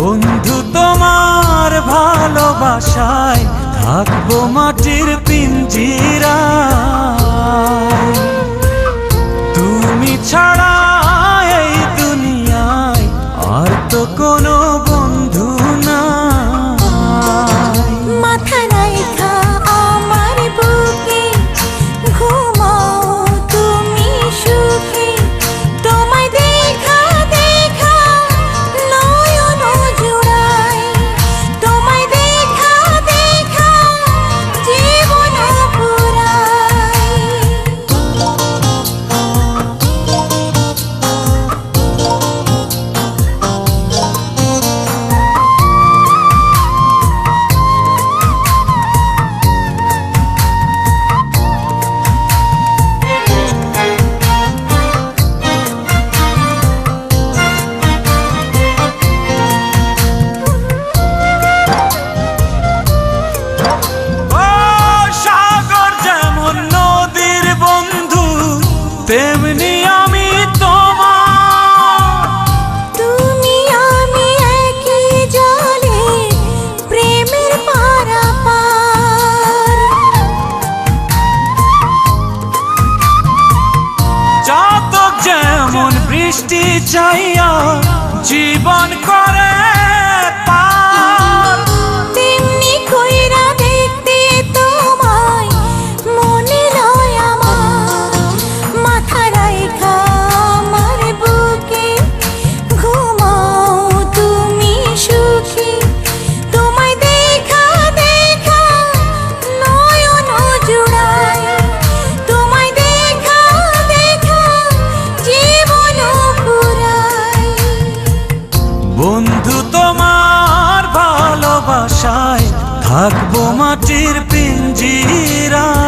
বন্ধু তোমার ভালোবাসায় থাকবো মাটির পিঞ্জিরায়। তুমি ছাড়া এই দুনিয়ায় আর তো কোনো বন্ধু নাই। মাথা রাইখা আমার বুকে ঘুমাও তুমি সুখে, তোমায় দেখা দেখা নয়ন জুড়াই, তোমায় দেখা দেখা জীবন পুরাই। তেমনি আমি তোমার, তুমি আমি একই জলে প্রেমের পারাপার। চাতক যেমন বৃষ্টি চাইয়া জীবন করে পার, তেমনি কইরা দেখতে তোমায় মনে লয় আমার। মাথা রাইখা আমার বুকে ঘুমাও তুমি সুখী, তোমায় দেখা দেখা নয়ন জুড়াই, তোমায় দেখা দেখা জীবন পুরাই। বন্ধু তোমার ভালোবাসায় থাকবো মাটির পিঞ্জিরায়।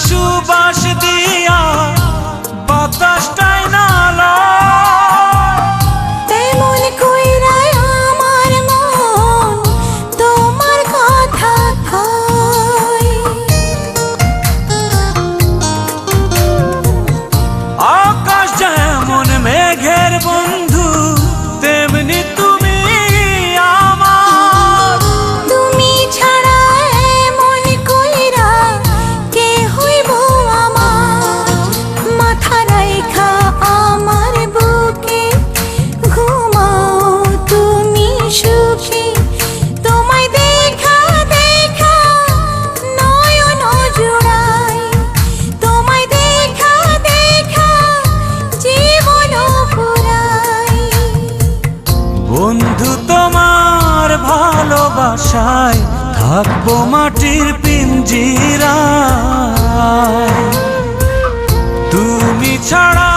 সুবাস দিয়া বাতাসটাই নালা, তেমন কইরা আমার মন তোমার কথা কয়। আকাশ যেমন মেঘের বন্ধু তেমনি তুমি আমার। তুমি ছাড়া এমন কইরা কে হইব আমার। মাথা রাইখা আমার বুকে ঘুমাও তুমি সুখী, তোমায় দেখা দেখা নয়ন জুড়াই, তোমায় দেখা দেখা জীবন পুরাই। বন্ধু তোমার ভালোবাসায় থাকবো মাটির পিঞ্জিরায়। তুমি ছাড়া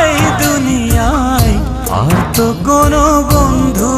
এই দুনিয়ায় আর তো কোনো বন্ধু